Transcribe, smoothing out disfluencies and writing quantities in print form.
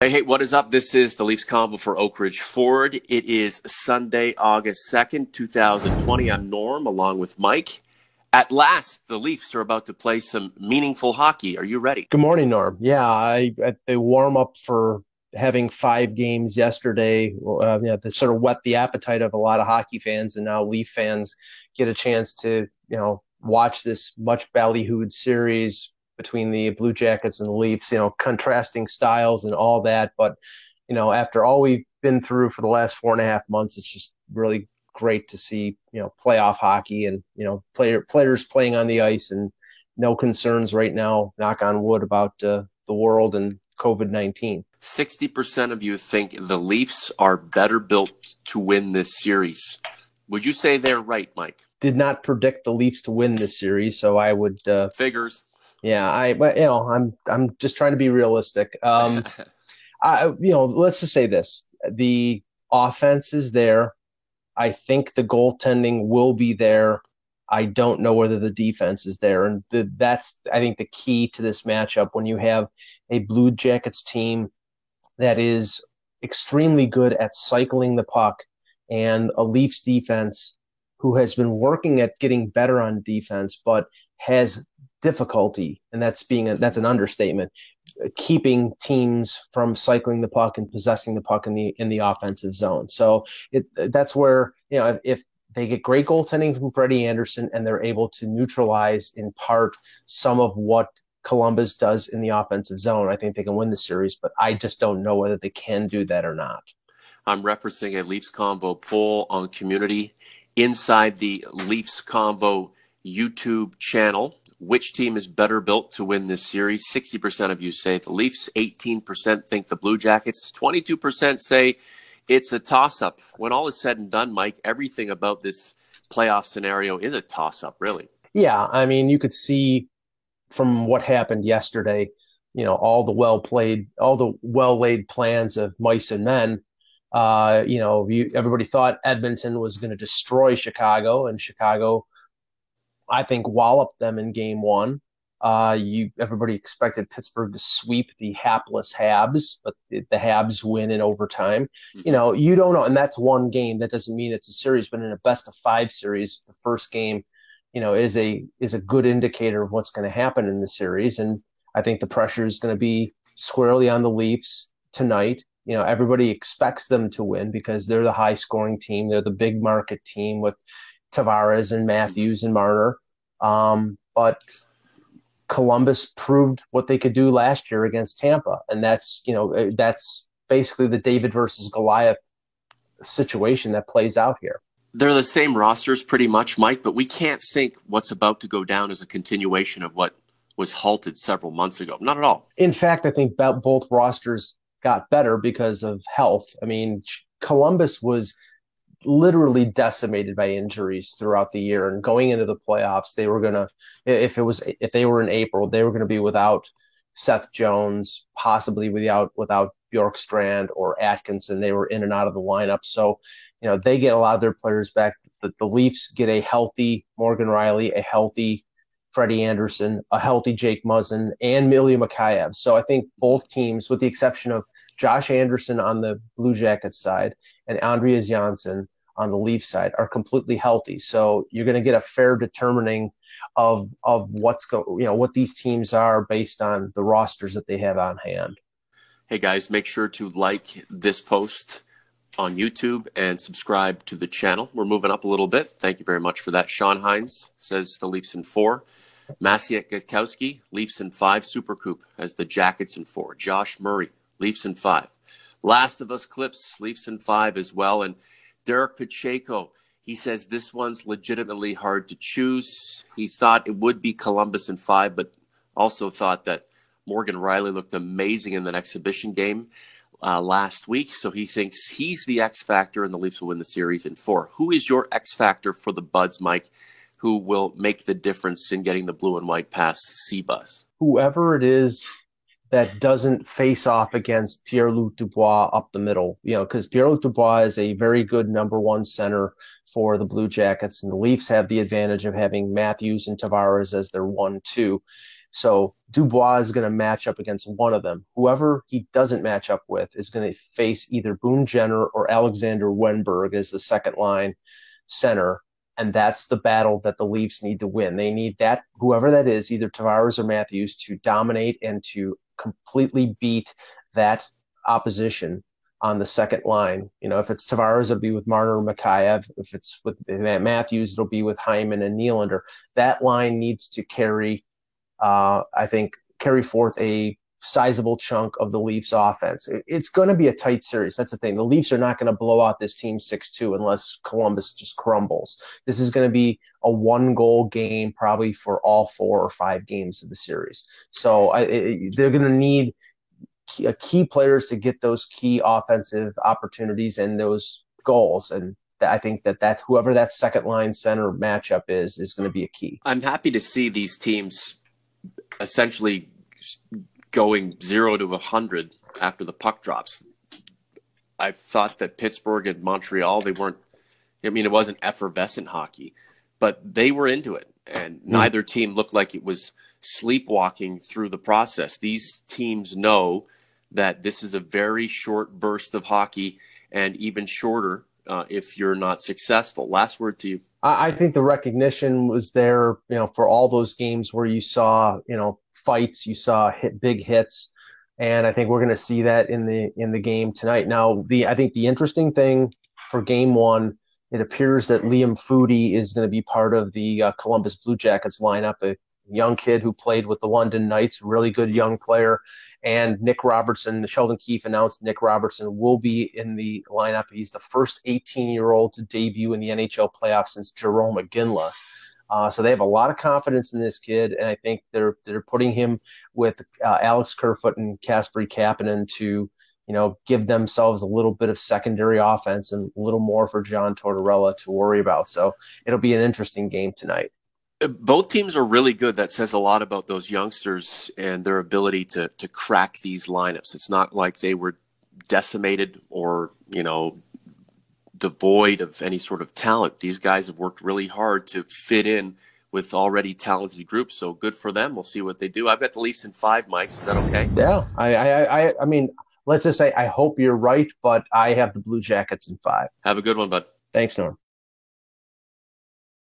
Hey, what is up? This is the Leafs Convo for Oak Ridge Ford. It is Sunday, August 2nd, 2020. I'm Norm, along with Mike. At last, the Leafs are about to play some meaningful hockey. Are you ready? Good morning, Norm. Yeah, I warm up for having 5 games yesterday. To sort of whet the appetite of a lot of hockey fans, and now Leaf fans get a chance to watch this much ballyhooed series between the Blue Jackets and the Leafs. Contrasting styles and all that. But after all we've been through for the last 4.5 months, it's just really great to see playoff hockey and players playing on the ice and no concerns right now, knock on wood, about the world and COVID-19. 60% of you think the Leafs are better built to win this series. Would you say they're right, Mike? Did not predict the Leafs to win this series, so I would. Figures. But I'm just trying to be realistic. Let's just say this: the offense is there. I think the goaltending will be there. I don't know whether the defense is there. And that's, I think, the key to this matchup when you have a Blue Jackets team that is extremely good at cycling the puck and a Leafs defense who has been working at getting better on defense, but has difficulty, and that's an understatement, keeping teams from cycling the puck and possessing the puck in the offensive zone. So that's where if they get great goaltending from Freddie Andersen and they're able to neutralize in part some of what Columbus does in the offensive zone, I think they can win the series. But I just don't know whether they can do that or not. I'm referencing a Leafs Convo poll on Community inside the Leafs Convo YouTube channel. Which team is better built to win this series? 60% of you say the Leafs, 18% think the Blue Jackets, 22% say it's a toss-up. When all is said and done, Mike, everything about this playoff scenario is a toss-up, really. Yeah, I mean, you could see from what happened yesterday, all the well-laid plans of mice and men. Everybody thought Edmonton was going to destroy Chicago, and Chicago, I think, walloped them in game one. Everybody expected Pittsburgh to sweep the hapless Habs, but the Habs win in overtime. You don't know, and that's one game. That doesn't mean it's a series, but in a best-of-5 series, the first game, is a good indicator of what's going to happen in the series. And I think the pressure is going to be squarely on the Leafs tonight. Everybody expects them to win because they're the high-scoring team. They're the big market team with Tavares and Matthews and Marner. But Columbus proved what they could do last year against Tampa, and that's basically the David versus Goliath situation that plays out here. They're the same rosters pretty much, Mike, but we can't think what's about to go down as a continuation of what was halted several months ago. Not at all. In fact, I think both rosters got better because of health. I mean, Columbus was literally decimated by injuries throughout the year, and going into the playoffs, they were gonna, if they were in April, they were gonna be without Seth Jones, possibly without Bjorkstrand or Atkinson. They were in and out of the lineup, so they get a lot of their players back. The Leafs get a healthy Morgan Riley, a healthy Freddie Andersen, a healthy Jake Muzzin, and Ilya Mikheyev. So I think both teams, with the exception of Josh Anderson on the Blue Jackets side and Andreas Janssen on the Leaf side, are completely healthy. So you're going to get a fair determining of what these teams are based on the rosters that they have on hand. Hey guys, make sure to like this post on YouTube and subscribe to the channel. We're moving up a little bit. Thank you very much for that. Sean Hines says the Leafs in 4. Maciej Gatkowski, Leafs in 5. Supercoop has the Jackets in 4. Josh Murray, Leafs in 5. Last of Us Clips, Leafs in 5 as well. And Derek Pacheco, he says this one's legitimately hard to choose. He thought it would be Columbus in 5, but also thought that Morgan Riley looked amazing in that exhibition game last week. So he thinks he's the X factor and the Leafs will win the series in 4. Who is your X factor for the Buds, Mike, who will make the difference in getting the blue and white past C-Bus? Whoever it is that doesn't face off against Pierre-Luc Dubois up the middle, because Pierre-Luc Dubois is a very good number one center for the Blue Jackets, and the Leafs have the advantage of having Matthews and Tavares as their 1-2. So Dubois is going to match up against one of them. Whoever he doesn't match up with is going to face either Boone Jenner or Alexander Wenberg as the second line center. And that's the battle that the Leafs need to win. They need that, whoever that is, either Tavares or Matthews, to dominate and to completely beat that opposition on the second line. You know, if it's Tavares, it'll be with Marner or Mikheyev. If it's with Matthews, it'll be with Hyman and Nylander. That line needs to I think, carry forth a sizable chunk of the Leafs offense. It's going to be a tight series. That's the thing. The Leafs are not going to blow out this team 6-2 unless Columbus just crumbles. This is going to be a 1-goal game probably for all 4 or 5 games of the series. So they're going to need key players to get those key offensive opportunities and those goals. And I think that whoever that second line center matchup is going to be a key. I'm happy to see these teams essentially going 0 to 100 after the puck drops. I thought that Pittsburgh and Montreal, it wasn't effervescent hockey, but they were into it. And neither team looked like it was sleepwalking through the process. These teams know that this is a very short burst of hockey, and even shorter if you're not successful. Last word to you. I think the recognition was there, for all those games where you saw, fights, you saw big hits, and I think we're going to see that in the game tonight. Now, I think the interesting thing for Game 1, it appears that Liam Foudy is going to be part of the Columbus Blue Jackets lineup, a young kid who played with the London Knights, really good young player. And Nick Robertson, Sheldon Keefe announced Nick Robertson will be in the lineup. He's the first 18-year-old to debut in the NHL playoffs since Jarome Iginla. So they have a lot of confidence in this kid, and I think they're putting him with Alex Kerfoot and Kasperi Kapanen to give themselves a little bit of secondary offense and a little more for John Tortorella to worry about. So it'll be an interesting game tonight. Both teams are really good. That says a lot about those youngsters and their ability to crack these lineups. It's not like they were decimated or, devoid of any sort of talent. These guys have worked really hard to fit in with already talented groups. So good for them. We'll see what they do. I've got the Leafs in 5, Mike. Is that okay? Yeah. I mean, let's just say I hope you're right, but I have the Blue Jackets in 5. Have a good one, bud. Thanks, Norm.